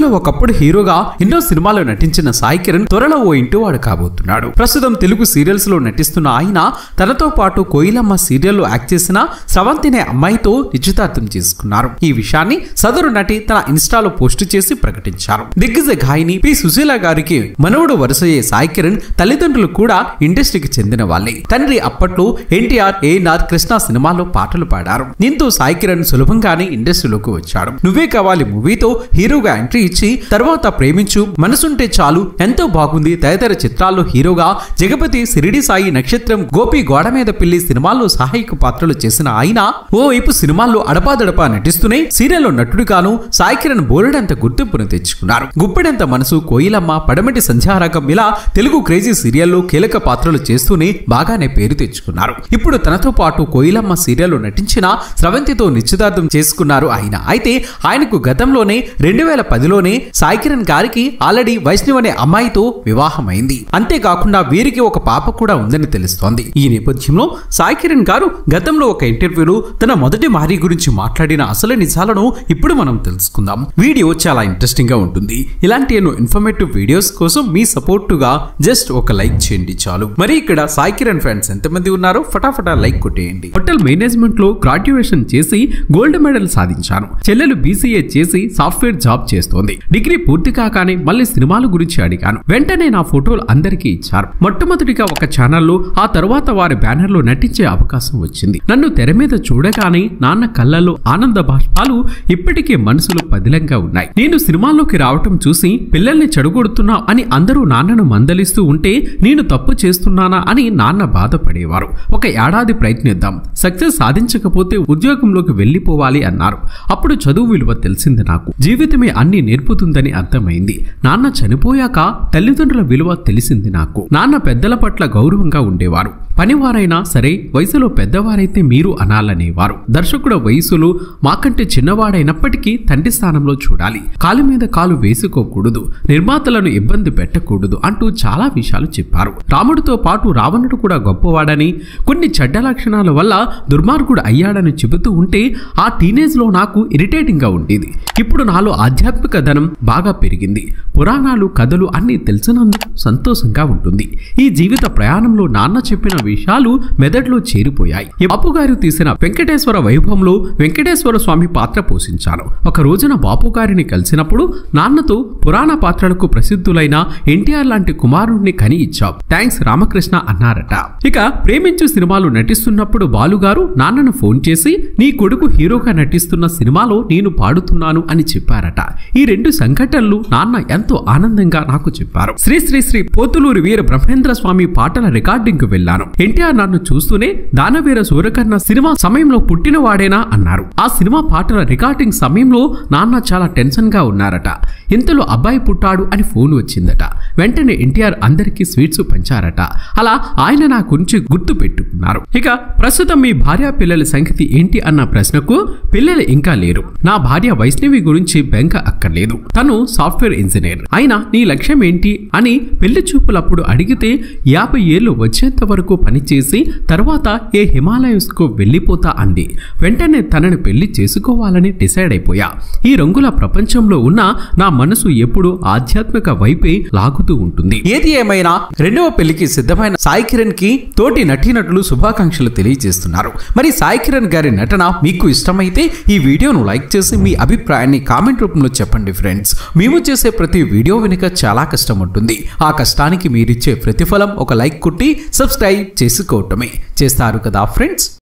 తెలుగులో ఒకప్పుడు హీరోగా ఎన్నో సినిమాల్లో నటించిన సాయి కిరణ్ త్వరలో ఓ ఇంటివాడు కాబోతున్నాడు. ప్రస్తుతం తెలుగు సీరియల్స్ లో నటిస్తున్న ఆయన తనతో పాటు కోయిలమ్మ సీరియల్లో యాక్ట్ చేసిన స్రవంతి అనే అమ్మాయితో నిశ్చితార్థం చేసుకున్నారు. ఈ విషయాన్ని సదరు నటి తన ఇన్స్టాలో పోస్టు చేసి ప్రకటించారు. దిగ్గజ గాయని పి సుశీల గారికి మనవడు వరుసయ్యే సాయి కిరణ్ తల్లిదండ్రులు కూడా ఇండస్ట్రీకి చెందిన వాళ్ళే. తండ్రి అప్పట్లో ఎన్టీఆర్, ఏఎన్ఆర్, కృష్ణ సినిమాల్లో పాటలు పాడారు. దీంతో సాయి కిరణ్ సులభంగానే ఇండస్ట్రీలోకి వచ్చాడు. నువ్వే కావాలి మూవీతో హీరోగా ఎంట్రీ ఇచ్చి తర్వాత ప్రేమించు, మనసుంటే చాలు, ఎంతో బాగుంది తదితర చిత్రాల్లో హీరోగా జగపతి, సిరిడి సాయి, నక్షత్రం, గోపి, గోడ మీద పిల్లి సినిమాల్లో సహాయక పాత్రలు చేసిన ఆయన ఓవైపు సినిమాల్లో అడపాదడపా నటిస్తూనే సీరియల్లో నటుడుగాను సాయి కిరణ్ బోలెడంత గుర్తింపును తెచ్చుకున్నారు. గుప్పెడంత మనసు, కోయిలమ్మ, పడమటి సంధ్యారాగం ఇలా తెలుగు క్రేజీ సీరియల్లో కీలక పాత్రలు చేస్తూనే బాగానే పేరు తెచ్చుకున్నారు. ఇప్పుడు తనతో పాటు కోయిలమ్మ సీరియల్లో నటించిన స్రవంతితో నిశ్చితార్థం చేసుకున్నారు ఆయన. అయితే ఆయనకు గతంలోనే 2010లోనే సాయి కిరణ్ గారికి ఆల్రెడీ వైష్ణవి అనే అమ్మాయితో వివాహమైంది. అంతేకాకుండా వీరికి ఒక పాప కూడా ఉందని తెలుస్తోంది. ఈ నేపథ్యంలో సాయి కిరణ్ గారు గతంలో ఒక ఇంటర్వ్యూలో తన మొదటి భార్య గురించి మాట్లాడిన అసలు నిజాలను ఇప్పుడు మనం తెలుసుకుందాం. వీడియో చాలా ఇంట్రెస్టింగ్ గా ఉంటుంది. ఇలాంటి ఎన్నో ఇన్ఫర్మేటివ్ వీడియోస్ కోసం మీ సపోర్ట్ గా జస్ట్ ఒక లైక్ చేయండి చాలు. మరి ఇక్కడ సాయి కిరణ్ ఫ్యాన్స్ ఎంతమంది ఉన్నారో ఫటాఫటా లైక్ కొట్టేయండి. హోటల్ మేనేజ్మెంట్ లో గ్రాడ్యుయేషన్ చేసి గోల్డ్ మెడల్ సాధించాను. చెల్లెలు BCA చేసి సాఫ్ట్వేర్ జాబ్ చేస్తోంది. డిగ్రీ పూర్తి కాగానే మళ్ళీ సినిమాల గురించి అడిగాను. వెంటనే నా ఫోటోలు అందరికీ ఇచ్చారు. మొట్టమొదటిగా ఒక ఛానల్లో, ఆ తర్వాత వారి బ్యానర్ లో నటించే అవకాశం వచ్చింది. నన్ను తెర మీద చూడగానే నాన్న కళ్ళల్లో ఆనంద బాష్పాలు ఇప్పటికే మనసులో పదిలంగా ఉన్నాయి. నేను సినిమాల్లోకి రావటం చూసి పిల్లల్ని చెడగొడుతున్నా అని అందరూ నాన్నను మందలిస్తూ ఉంటే నేను తప్పు చేస్తున్నానా అని నాన్న బాధపడేవారు. ఒక ఏడాది ప్రయత్నిద్దాం, సక్సెస్ సాధించకపోతే ఉద్యోగంలోకి వెళ్లిపోవాలి అన్నారు. అప్పుడు చదువు విలువ తెలిసింది నాకు. జీవితమే అన్ని నేర్పుతుందని అర్థమైంది. నాన్న చనిపోయాక తల్లిదండ్రుల విలువ తెలిసింది నాకు. నాన్న పెద్దల పట్ల గౌరవంగా ఉండేవారు. పనివారైనా సరే వయసులో పెద్దవారైతే మీరు అనాలనేవారు. దర్శకుడు వయసులో మాకంటే చిన్నవాడైనప్పటికీ తండ్రి స్థానంలో చూడాలి. కాలు మీద కాలు వేసుకోకూడదు, నిర్మాతలను ఇబ్బంది పెట్టకూడదు అంటూ చాలా విషయాలు చెప్పారు. రాముడితో పాటు రావణుడు కూడా గొప్పవాడని, కొన్ని చెడ్డ లక్షణాల వల్ల దుర్మార్గుడు అయ్యాడని చెబుతూ ఉంటే ఆ టీనేజ్ లో నాకు ఇరిటేటింగ్ గా ఉండేది. ఇప్పుడు నాలో ఆధ్యాత్మిక ధనం బాగా పెరిగింది. పురాణాలు, కథలు అన్ని తెలిసినందుకు సంతోషంగా ఉంటుంది. ఈ జీవిత ప్రయాణంలో నాన్న చెప్పిన విషయాలు మెదడులో చేరిపోయాయి. బాపుగారు తీసిన వెంకటేశ్వర వైభవంలో వెంకటేశ్వర స్వామి పాత్ర పోషించాను. ఒక రోజున బాపుగారిని కలిసినప్పుడు నాన్నతో పురాణ పాత్రలకు ప్రసిద్ధులైన ఎన్టీఆర్ లాంటి కుమారుణ్ణి కని ఇచ్చాం, థ్యాంక్స్ రామకృష్ణ అన్నారట. ఇక ప్రేమించు సినిమాలు నటిస్తున్నప్పుడు బాలుగారు నాన్నను ఫోన్ చేసి నీ కొడుకు హీరోగా నటిస్తున్న సినిమాలో నేను పాడుతున్నాను అని చెప్పారట. ఈ రెండు సంఘటనలు నాన్న ఎంతో ఆనందంగా నాకు చెప్పారు. శ్రీ శ్రీ శ్రీ పోతులూరి వీర బ్రహ్మేంద్ర స్వామి పాటల రికార్డింగ్ కు వెళ్లాను. ఎన్టీఆర్ నన్ను చూస్తూనే దానవీర సూరకర్ణ సినిమా సమయంలో పుట్టినవాడేనా అన్నారు. ఆ సినిమా పాటల రికార్డింగ్ సమయంలో నాన్న చాలా టెన్షన్ గా ఉన్నారట. ఇంతలో అబ్బాయి పుట్టాడు అని ఫోన్ వచ్చిందట. వెంటనే ఎన్టీఆర్ అందరికీ స్వీట్స్ పంచారట. అలా ఆయన నా గురించి గుర్తు పెట్టుకున్నారు. ఇక ప్రస్తుతం మీ భార్య పిల్లల సంగతి ఏంటి అన్న ప్రశ్నకు పిల్లలు ఇంకా లేరు. నా భార్య వైష్ణవి గురించి బెంక అక్కర్లేదు. తను సాఫ్ట్వేర్ ఇంజనీర్. అయినా నీ లక్ష్యం ఏంటి అని పెళ్లి చూపులప్పుడు అడిగితే 50 ఏళ్లు వచ్చేంత వరకు పనిచేసి తర్వాత ఏ హిమాలయస్ కు వెళ్లిపోతా అంది. వెంటనే తనని పెళ్లి చేసుకోవాలని డిసైడ్ అయిపోయా. ఈ రంగుల ప్రపంచంలో ఉన్న నా మనసు ఎప్పుడూ ఆధ్యాత్మిక వైపే లాగుతూ ఉంటుంది. ఏది ఏమైనా రెండవ పెళ్లికి సిద్ధమైన సాయి కిరణ్ కి తోటి నటీనటులు శుభాకాంక్షలు తెలియజేస్తున్నారు. మరి సాయి కిరణ్ గారి నటన మీకు ఇష్టమైతే ఈ వీడియోను లైక్ చేసి మీ అభిప్రాయాన్ని కామెంట్ రూపంలో చెప్పండి ఫ్రెండ్స్. మేము చేసే ప్రతి వీడియో వెనుక చాలా కష్టం ఉంటుంది. ఆ కష్టానికి మీరిచ్చే ప్రతిఫలం ఒక లైక్ కొట్టి సబ్స్క్రైబ్ చేసుకోవటమే. చేస్తారు కదా ఫ్రెండ్స్.